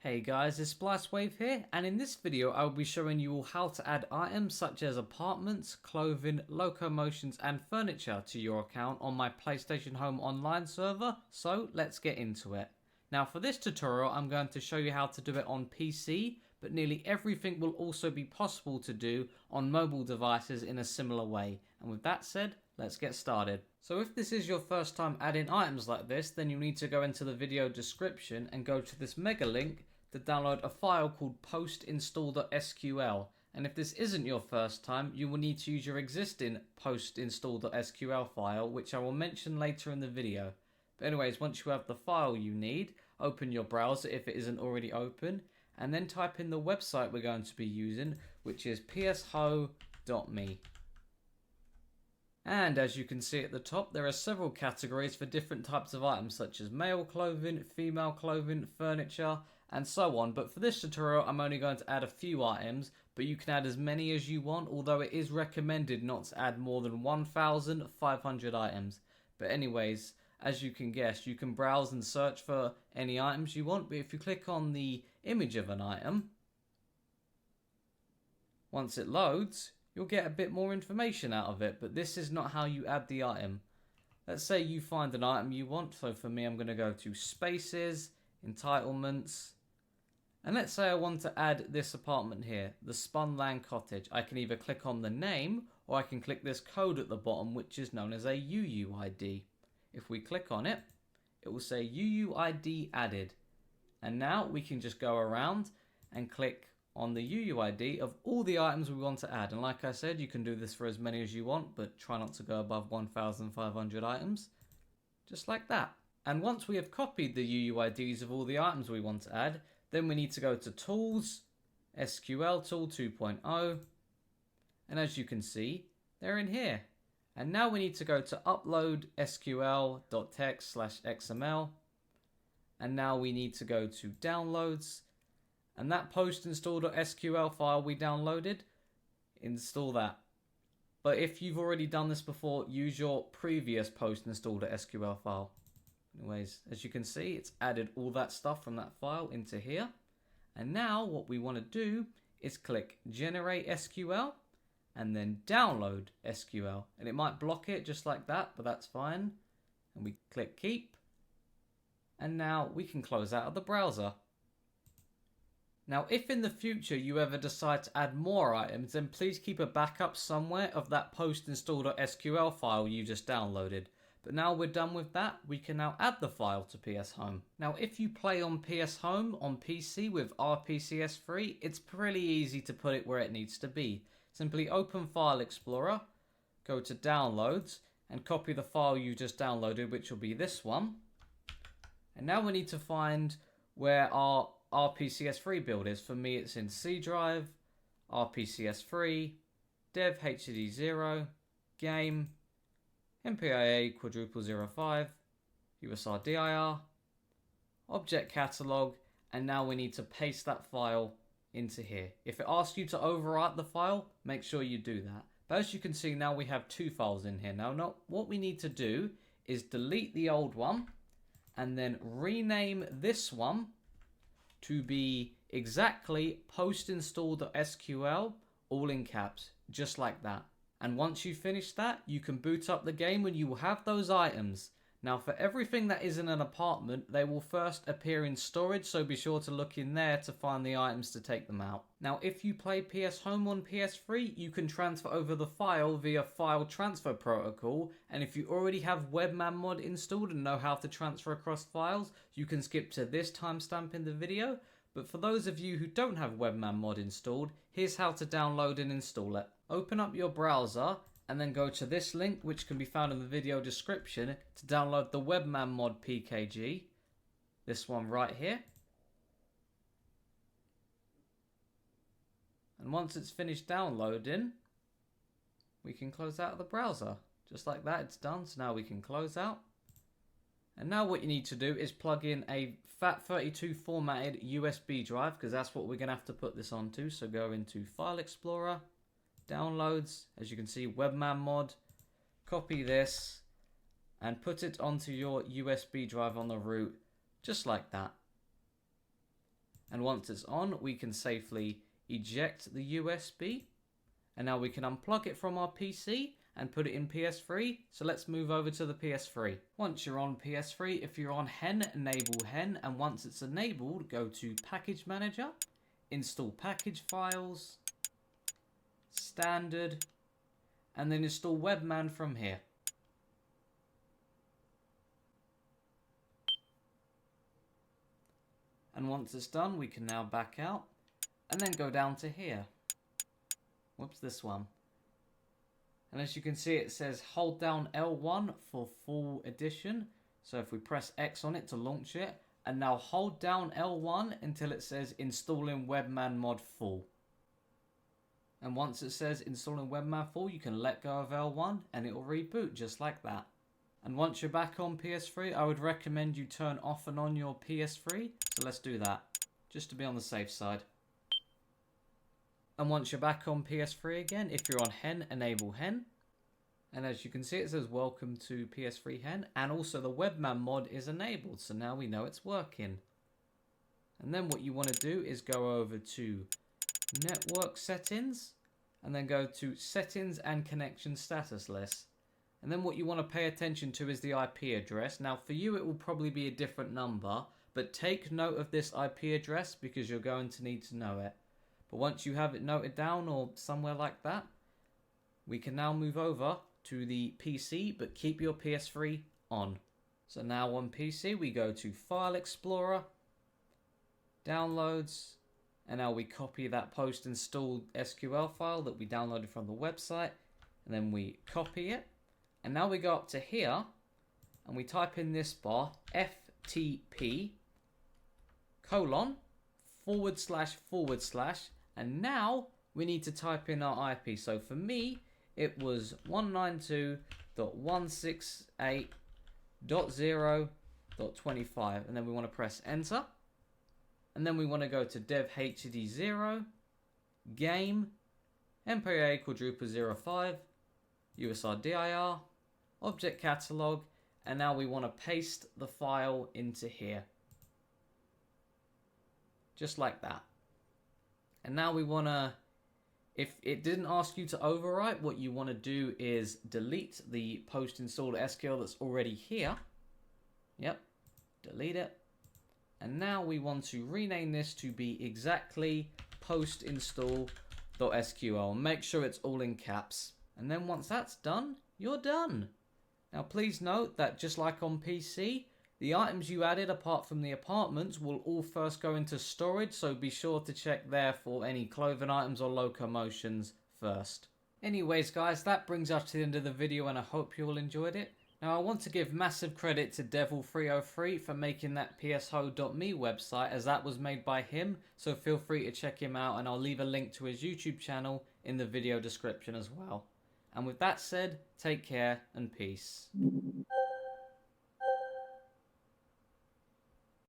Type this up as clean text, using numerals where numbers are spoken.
Hey guys, it's Wave here, and in this video I will be showing you all how to add items such as apartments, clothing, locomotions and furniture to your account on my PlayStation Home online server, so let's get into it. Now for this tutorial I'm going to show you how to do it on PC, but nearly everything will also be possible to do on mobile devices in a similar way. And with that said, let's get started. So if this is your first time adding items like this, then you need to go into the video description and go to this mega link to download a file called postinstall.sql. And if this isn't your first time, you will need to use your existing postinstall.sql file, which I will mention later in the video. But anyways, once you have the file you need, open your browser if it isn't already open, and then type in the website we're going to be using, which is psho.me. And as you can see at the top, there are several categories for different types of items such as male clothing, female clothing, furniture, and so on. But for this tutorial, I'm only going to add a few items, but you can add as many as you want, although it is recommended not to add more than 1,500 items. But anyways, as you can guess, you can browse and search for any items you want, but if you click on the image of an item, once it loads, you'll get a bit more information out of it, but this is not how you add the item. Let's say you find an item you want, so for me I'm going to go to Spaces, Entitlements, and let's say I want to add this apartment here, the Spunland Cottage. I can either click on the name, or I can click this code at the bottom, which is known as a UUID. If we click on it, it will say UUID added, and now we can just go around and click on the UUID of all the items we want to add. And like I said, you can do this for as many as you want, but try not to go above 1,500 items. Just like that. And once we have copied the UUIDs of all the items we want to add, then we need to go to Tools, SQL Tool 2.0, and as you can see, they're in here. And now we need to go to Upload SQL.text/XML, and now we need to go to Downloads, and that postinstall.sql file we downloaded, install that. But if you've already done this before, use your previous postinstall.sql file. Anyways, as you can see, it's added all that stuff from that file into here. And now what we want to do is click Generate SQL and then Download SQL. And it might block it just like that, but that's fine. And we click Keep. And now we can close out of the browser. Now, if in the future you ever decide to add more items, then please keep a backup somewhere of that postinstall.sql file you just downloaded. But now we're done with that, we can now add the file to PS Home. Now, if you play on PS Home on PC with RPCS free, it's pretty easy to put it where it needs to be. Simply open File Explorer, go to Downloads, and copy the file you just downloaded, which will be this one. And now we need to find where our RPCS free build is. For me, it's in C drive, RPCS free, dev HDD0, game, MPIA quadruple 05, USR DIR, object catalog, and now we need to paste that file into here. If it asks you to overwrite the file, make sure you do that. But as you can see, now we have two files in here. Now, what we need to do is delete the old one and then rename this one to be exactly postinstall.sql, all in caps, just like that. And once you finish that, you can boot up the game and you will have those items. Now for everything that is in an apartment, they will first appear in storage, so be sure to look in there to find the items to take them out. Now if you play PS Home on PS3, you can transfer over the file via File Transfer Protocol, and if you already have Webman mod installed and know how to transfer across files, you can skip to this timestamp in the video. But for those of you who don't have Webman mod installed, here's how to download and install it. Open up your browser and then go to this link, which can be found in the video description, to download the Webman mod PKG. This one right here. And once it's finished downloading, we can close out of the browser. Just like that, it's done. So now we can close out. And now what you need to do is plug in a FAT32 formatted USB drive, because that's what we're going to have to put this onto. So go into File Explorer, Downloads, as you can see, Webman mod, copy this, and put it onto your USB drive on the root, just like that. And once it's on, we can safely eject the USB. And now we can unplug it from our PC and put it in PS3. So let's move over to the PS3. Once you're on PS3, if you're on hen, enable hen. And once it's enabled, go to Package Manager, install package files, standard, and then install Webman from here. And once it's done, we can now back out and then go down to here. Whoops, this one. And as you can see, it says hold down L1 for full edition. So if we press X on it to launch it, and now hold down L1 until it says installing Webman mod full. And once it says installing Webman full, you can let go of L1 and it will reboot just like that. And once you're back on PS3, I would recommend you turn off and on your PS3. So let's do that, just to be on the safe side. And once you're back on PS3 again, if you're on hen, enable hen. And as you can see, it says welcome to PS3 hen. And also the Webman mod is enabled, so now we know it's working. And then what you want to do is go over to network settings. And then go to settings and connection status list. And then what you want to pay attention to is the IP address. Now for you it will probably be a different number, but take note of this IP address because you're going to need to know it. But once you have it noted down or somewhere like that, we can now move over to the PC, but keep your PS3 on. So now on PC we go to File Explorer, Downloads, and now we copy that post-installed SQL file that we downloaded from the website, and then we copy it. And now we go up to here and we type in this bar FTP : // and now we need to type in our IP. So for me it was 192.168.0.25, and then we want to press enter, and then we want to go to devhd0 game MPA quadruple 05 USRDIR object catalog, and now we want to paste the file into here just like that. And now we want to, if it didn't ask you to overwrite, what you want to do is delete the post-installed SQL that's already here. Yep, delete it. And now we want to rename this to be exactly postinstall.sql. Make sure it's all in caps. And then once that's done, you're done. Now please note that just like on PC, the items you added apart from the apartments will all first go into storage, so be sure to check there for any clothing items or locomotions first. Anyways guys, that brings us to the end of the video and I hope you all enjoyed it. Now I want to give massive credit to Devil303 for making that psho.me website, as that was made by him, so feel free to check him out and I'll leave a link to his YouTube channel in the video description as well. And with that said, take care and peace.